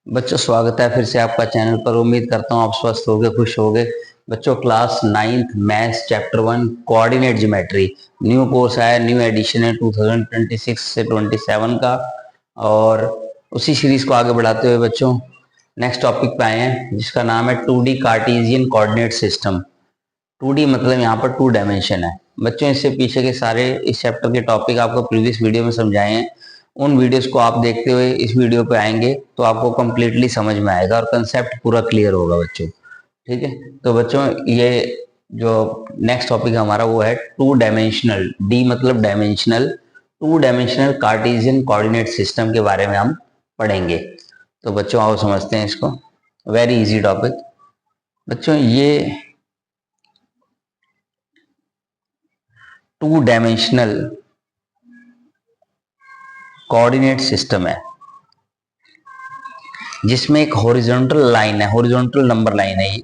बच्चों स्वागत है फिर से आपका चैनल पर। उम्मीद करता हूँ आप स्वस्थ होगे, खुश होगे। बच्चों class 9th maths chapter 1 coordinate geometry new course आया, न्यू एडिशन है 2026 से 27 का। और उसी सीरीज को आगे बढ़ाते हुए बच्चों नेक्स्ट टॉपिक पे आए हैं जिसका नाम है 2D Cartesian coordinate system. 2D मतलब यहाँ पर 2 डायमेंशन है। बच्चों इससे पीछे के सारे इस चैप्टर के टॉपिक आपको प्रीवियस वीडियो में समझाए हैं। उन वीडियोस को आप देखते हुए इस वीडियो पे आएंगे तो आपको कंप्लीटली समझ में आएगा और कंसेप्ट पूरा क्लियर होगा बच्चों। ठीक है, तो बच्चों ये जो नेक्स्ट टॉपिक हमारा वो है 2 डायमेंशनल, डी मतलब dimensional, 2 dimensional Cartesian coordinate system के बारे में हम पढ़ेंगे। तो बच्चों आओ समझते हैं इसको। वेरी इजी टॉपिक बच्चों। ये 2 डायमेंशनल कोऑर्डिनेट सिस्टम है जिसमें एक हॉरिजॉन्टल लाइन है, हॉरिजॉन्टल नंबर लाइन है ये,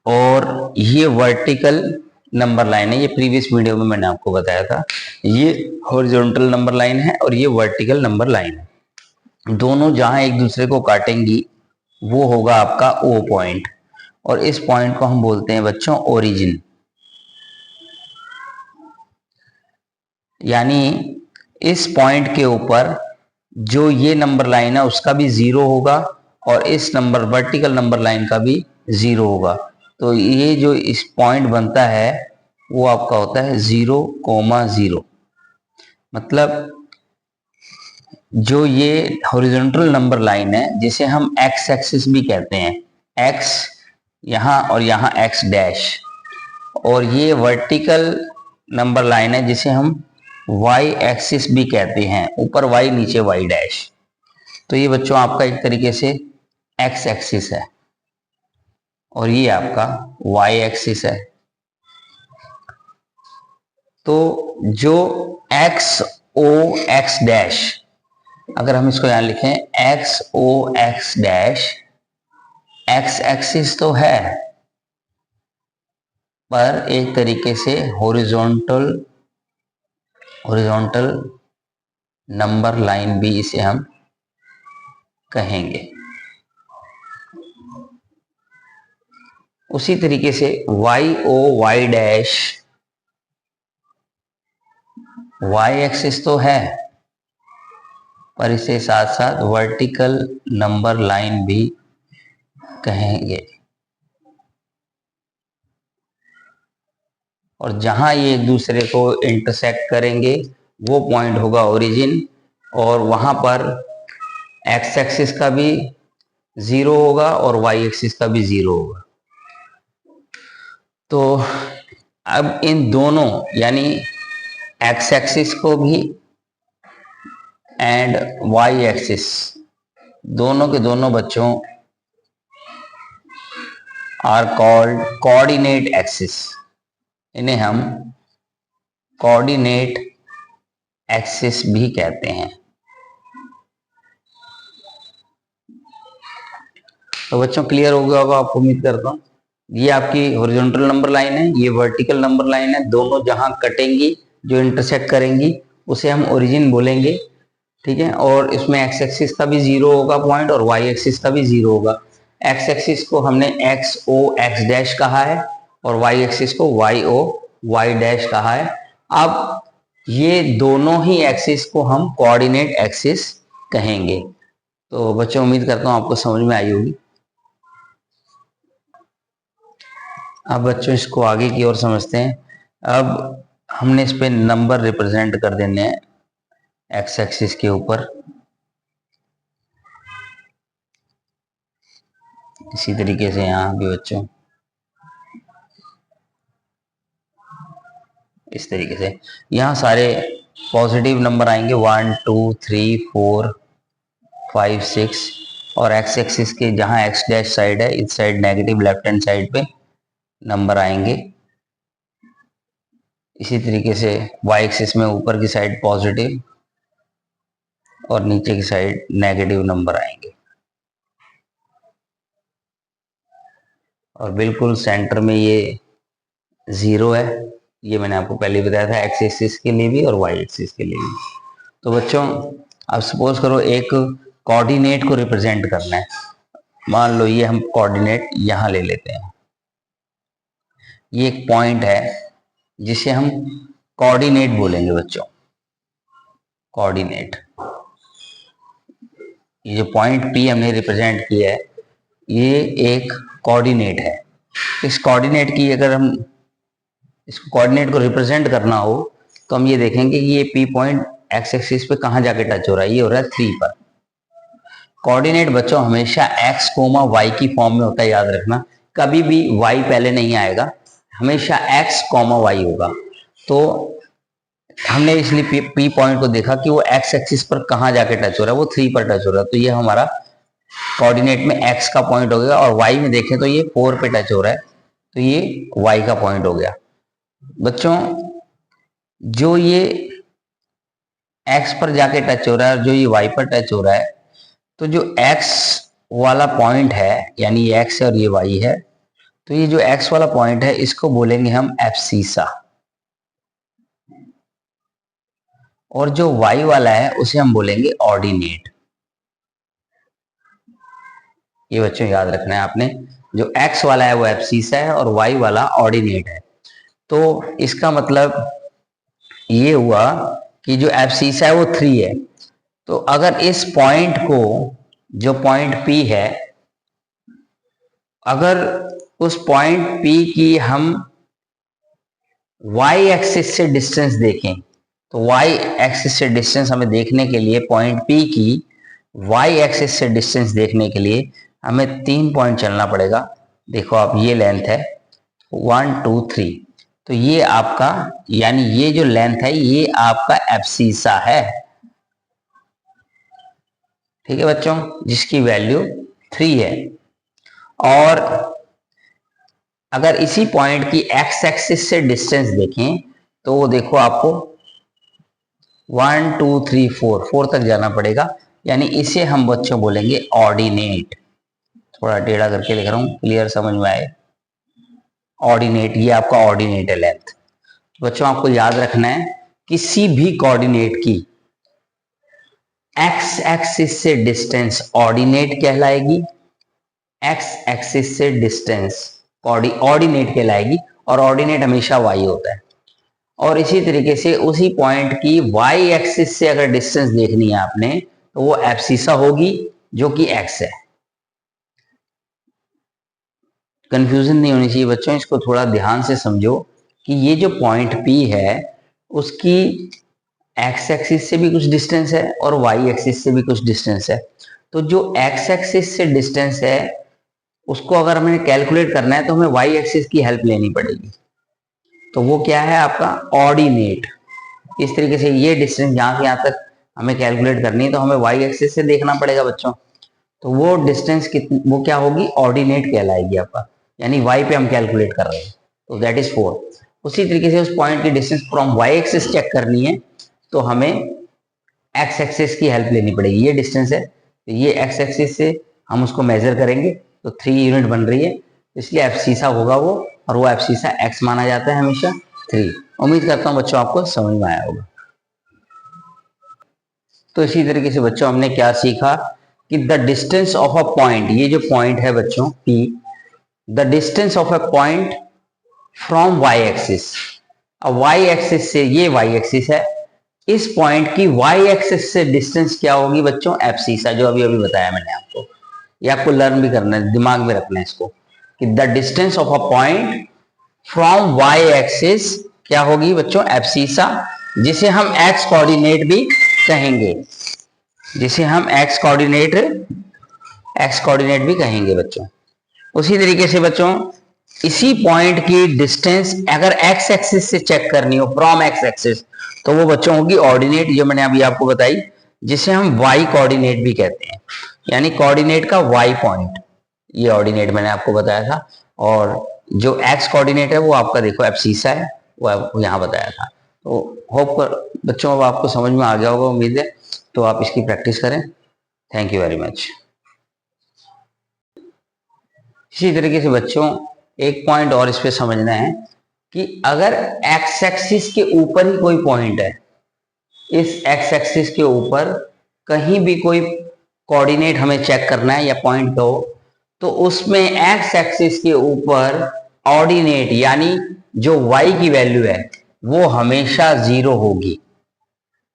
और ये वर्टिकल नंबर लाइन है। ये प्रीवियस वीडियो में मैंने आपको बताया था। ये हॉरिजॉन्टल नंबर लाइन है और ये वर्टिकल नंबर लाइन है। दोनों जहां एक दूसरे को काटेंगी वो होगा आपका ओ पॉइंट, और इस पॉइंट को हम बोलते हैं बच्चों ओरिजिन। यानी इस पॉइंट के ऊपर जो ये नंबर लाइन है उसका भी जीरो होगा और इस नंबर वर्टिकल नंबर लाइन का भी जीरो होगा। तो ये जो इस पॉइंट बनता है वो आपका होता है 0,0। मतलब जो ये हॉरिजॉन्टल नंबर लाइन है जिसे हम एक्स एक्सिस भी कहते हैं, एक्स यहाँ और यहाँ एक्स डैश, और ये वर्टिकल नंबर लाइन है जिसे हम वाई एक्सिस भी कहते हैं, ऊपर वाई नीचे वाई डैश। तो ये बच्चों आपका एक तरीके से एक्स एक्सिस है और ये आपका वाई एक्सिस है। तो जो एक्स ओ एक्स डैश, अगर हम इसको यहां लिखें एक्स ओ एक्स डैश, एक्स एक्सिस तो है पर एक तरीके से हॉरिजॉन्टल नंबर लाइन भी इसे हम कहेंगे। उसी तरीके से Y O Y dash, Y axis तो है पर इसे साथ साथ वर्टिकल नंबर लाइन भी कहेंगे। और जहां ये एक दूसरे को इंटरसेक्ट करेंगे वो पॉइंट होगा ओरिजिन, और वहां पर एक्स एक्सिस का भी जीरो होगा और वाई एक्सिस का भी जीरो होगा। तो अब इन दोनों यानी एक्स एक्सिस को भी एंड वाई एक्सिस, दोनों के दोनों बच्चों आर कॉल्ड कोऑर्डिनेट एक्सिस। इन्हें हम कोऑर्डिनेट एक्सिस भी कहते हैं। तो बच्चों क्लियर हो गया होगा, आपको उम्मीद करता हूँ। ये आपकी हॉरिजॉन्टल नंबर लाइन है, ये वर्टिकल नंबर लाइन है। दोनों जहां कटेंगी, जो इंटरसेक्ट करेंगी, उसे हम ओरिजिन बोलेंगे। ठीक है, और इसमें एक्स एक्सिस का भी जीरो होगा पॉइंट और वाई एक्सिस का भी जीरो होगा। एक्स एक्सिस को हमने एक्स ओ एक्स डैश कहा है और वाई एक्सिस को वाई ओ वाई डैश कहा है। अब ये दोनों ही एक्सिस को हम कोऑर्डिनेट एक्सिस कहेंगे। तो बच्चों उम्मीद करता हूँ आपको समझ में आई होगी। अब बच्चों इसको आगे की ओर समझते हैं। अब हमने इस पे नंबर रिप्रेजेंट कर देने हैं एक्स एक्सिस के ऊपर। इसी तरीके से यहाँ भी बच्चों इस तरीके से यहाँ सारे पॉजिटिव नंबर आएंगे 1 2 3 4 5 6, और एक्स एक्सिस के जहाँ एक्स डैश साइड है इस side negative left hand side पे नंबर आएंगे। इसी तरीके से वाई एक्सिस में ऊपर की साइड पॉजिटिव और नीचे की साइड नेगेटिव नंबर आएंगे। और बिल्कुल सेंटर में ये जीरो है, ये मैंने आपको पहले बताया था, एक्स एक्सिस के लिए भी और वाई एक्सिस के लिए भी। तो बच्चों अब सपोज करो एक कोऑर्डिनेट को रिप्रेजेंट करना है। मान लो ये हम कोऑर्डिनेट यहां ले लेते हैं, ये एक पॉइंट है जिसे हम कोऑर्डिनेट बोलेंगे बच्चों, कोऑर्डिनेट। ये जो पॉइंट P हमने रिप्रेजेंट किया है ये एक कोऑर्डिनेट है। इस कोऑर्डिनेट की अगर हम इसको कोऑर्डिनेट को रिप्रेजेंट करना हो तो हम ये देखेंगे कि ये P पॉइंट एक्स एक्सिस पे कहां जाके टच हो रहा है, ये हो रहा है 3 पर। कोऑर्डिनेट बच्चों हमेशा x, y की फॉर्म में होता है, याद रखना। कभी भी y पहले नहीं आएगा, हमेशा x, y होगा। तो हमने इसलिए P पॉइंट को देखा कि वो x एक्सिस पर कहां जाके टच हो रहा है, वो 3 पर टच हो रहा है। तो ये हमारा कोऑर्डिनेट में x का पॉइंट हो गया, और y में देखें तो ये 4 पे टच हो रहा है, तो ये y का पॉइंट हो गया। बच्चों जो ये x पर जाके टच हो रहा है और जो ये y पर टच हो रहा है, तो जो x वाला पॉइंट है, यानी ये x है और ये y है, तो ये जो x वाला पॉइंट है इसको बोलेंगे हम एब्सिसा, और जो y वाला है उसे हम बोलेंगे ऑर्डिनेट। ये बच्चों याद रखना है आपने, जो x वाला है वो एब्सिसा है और y वाला ऑर्डिनेट है। तो इसका मतलब ये हुआ कि जो एब्सिसा है वो 3 है। तो अगर इस पॉइंट को, जो पॉइंट P है, अगर उस पॉइंट P की हम y एक्सिस से डिस्टेंस देखें, तो y एक्सिस से डिस्टेंस हमें देखने के लिए, पॉइंट P की y एक्सिस से डिस्टेंस देखने के लिए हमें 3 पॉइंट चलना पड़ेगा। देखो आप, ये लेंथ है 1 2 3, तो ये आपका, यानी ये जो लेंथ है ये आपका एब्सिसा है। ठीक है बच्चों, जिसकी वैल्यू 3 है। और अगर इसी पॉइंट की x एक्सिस से डिस्टेंस देखें तो वो देखो आपको 1 2 3 4 तक जाना पड़ेगा, यानी इसे हम बच्चों बोलेंगे ऑर्डिनेट। थोड़ा टेढ़ा करके लिख रहा हूं, क्लियर समझ में आए। ऑर्डिनेट, ये आपका ऑर्डिनेट है लेंथ। बच्चों आपको याद रखना है, किसी भी कोऑर्डिनेट की x एक्सिस से डिस्टेंस ऑर्डिनेट कहलाएगी, x एक्सिस से डिस्टेंस ऑर्डिनेट कहलाएगी, और ऑर्डिनेट हमेशा y होता है। और इसी तरीके से उसी पॉइंट की y एक्सिस से अगर डिस्टेंस देखनी है आपने, तो वो एब्सिसा होगी, जो कि x है। कंफ्यूजन नहीं होनी चाहिए बच्चों, इसको थोड़ा ध्यान से समझो कि ये जो पॉइंट P है उसकी x एक्सिस से भी कुछ डिस्टेंस है और y एक्सिस से भी कुछ डिस्टेंस है। तो जो x एक्सिस से डिस्टेंस है उसको अगर हमें कैलकुलेट करना है तो हमें y एक्सिस की हेल्प लेनी पड़ेगी। तो वो क्या है आपका ऑर्डिनेट। इस तरीके से ये डिस्टेंस यहाँ से यहाँ तक हमें कैलकुलेट करनी है तो हमें y एक्सिस से देखना पड़ेगा बच्चों। तो वो डिस्टेंस कितनी, वो क्या होगी, ऑर्डिनेट कहलाएगी आपका, यानी y पे हम कैलकुलेट कर रहे हैं, तो दैट इज 4। उसी तरीके से उस पॉइंट की distance from y axis check करनी है तो हमें x एक्सिस की हेल्प लेनी पड़ेगी। ये डिस्टेंस है, तो ये x एक्सिस से हम उसको मेजर करेंगे तो 3 यूनिट बन रही है, इसलिए एब्सिसा होगा वो, और वो एब्सिसा x माना जाता है हमेशा 3। उम्मीद करता हूं बच्चों आपको समझ में आया होगा। तो इसी तरीके से बच्चों हमने क्या सीखा कि the distance of a point, ये जो पॉइंट है बच्चों P, the distance of a point from y axis. अब y एक्सिस से, ये y एक्सिस है, इस पॉइंट की y एक्सिस से डिस्टेंस क्या होगी बच्चों, एब्सिसा, जो अभी अभी बताया मैंने आपको। ये आपको लर्न भी करना है, दिमाग में रखना है इसको, कि the distance of a point from y axis क्या होगी बच्चों, एब्सिसा, जिसे हम x कोऑर्डिनेट भी कहेंगे, जिसे हम x कोऑर्डिनेट भी कहेंगे बच्चों। उसी तरीके से बच्चों इसी पॉइंट की डिस्टेंस अगर x एक्सिस से चेक करनी हो, फ्रॉम x एक्सिस, तो वो बच्चों होगी ऑर्डिनेट, जो मैंने अभी आपको बताई, जिसे हम y कोऑर्डिनेट भी कहते हैं, यानी कोऑर्डिनेट का y पॉइंट, ये ऑर्डिनेट मैंने आपको बताया था। और जो x कोऑर्डिनेट है वो आपका देखो एब्सिसा है, वो आपको यहाँ बताया था। तो होप कर बच्चों अब आपको समझ में आ गया होगा, उम्मीद है। तो आप इसकी प्रैक्टिस करें। Thank you very much. इसी तरीके से बच्चों एक पॉइंट और इस पे समझना है कि अगर x एक्सिस के ऊपर ही कोई पॉइंट है, इस x एक्सिस के ऊपर कहीं भी कोई कोऑर्डिनेट हमें चेक करना है या पॉइंट को, तो उसमें एक्स एक्सिस के ऊपर ऑर्डिनेट यानी जो वाई की वैल्यू है वो हमेशा 0 होगी।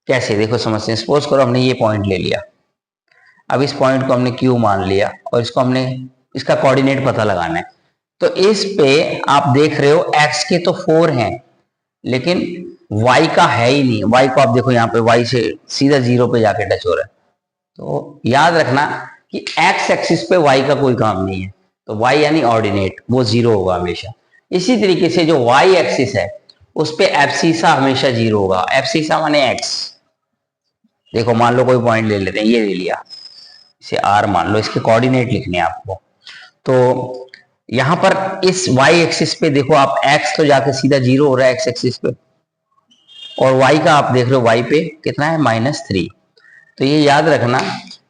कैसे, देखो समझते हैं। सपोज करो हमने ये पॉइंट ले लिया, अब इस पॉइंट को हमने क्यू मान लिया और इसको हमने इसका कोऑर्डिनेट पता लगाना है। तो इस पे आप देख रहे हो एक्स के तो 4 हैं लेकिन वाई का है ही नहीं। वाई को आप देखो यहाँ पे वाई से सीधा 0 पे जाके टच हो रहा है। तो याद रखना कि एक्स एक्सिस पे वाई का कोई काम नहीं है, तो वाई यानी ऑर्डिनेट वो 0 होगा हमेशा। इसी तरीके से जो वाई एक्सिस है उस पे एब्सिसा हमेशा 0 होगा। एब्सिसा माने एक्स। देखो मान लो कोई पॉइंट ले लेते हैं, ये ले लिया, इसे आर मान लो, इसके कोऑर्डिनेट लिखने हैं आपको। तो यहां पर इस y एक्सिस पे देखो आप x तो जाके सीधा 0 हो रहा है x एक्सिस पे, और y का आप देख रहे हो y पे कितना है -3। तो ये याद रखना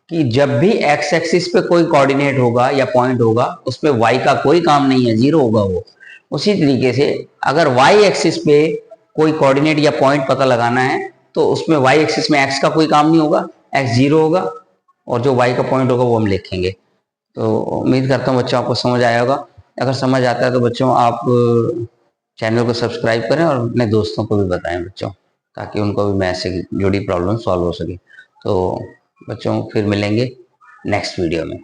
कि जब भी x एक्सिस पे कोई कोऑर्डिनेट होगा या पॉइंट होगा उसमें y का कोई काम नहीं है, 0 होगा वो। उसी तरीके से अगर y एक्सिस पे कोई कोऑर्डिनेट या पॉइंट पता लगाना है तो उसमें y एक्सिस में x का कोई काम नहीं होगा, x 0 होगा और जो y का पॉइंट होगा वो हम लिखेंगे। तो उम्मीद करता हूँ बच्चों आपको समझ आया होगा। अगर समझ आता है तो बच्चों आप चैनल को सब्सक्राइब करें और अपने दोस्तों को भी बताएं बच्चों, ताकि उनको भी मैथ से जुड़ी प्रॉब्लम सॉल्व हो सके। तो बच्चों फिर मिलेंगे नेक्स्ट वीडियो में।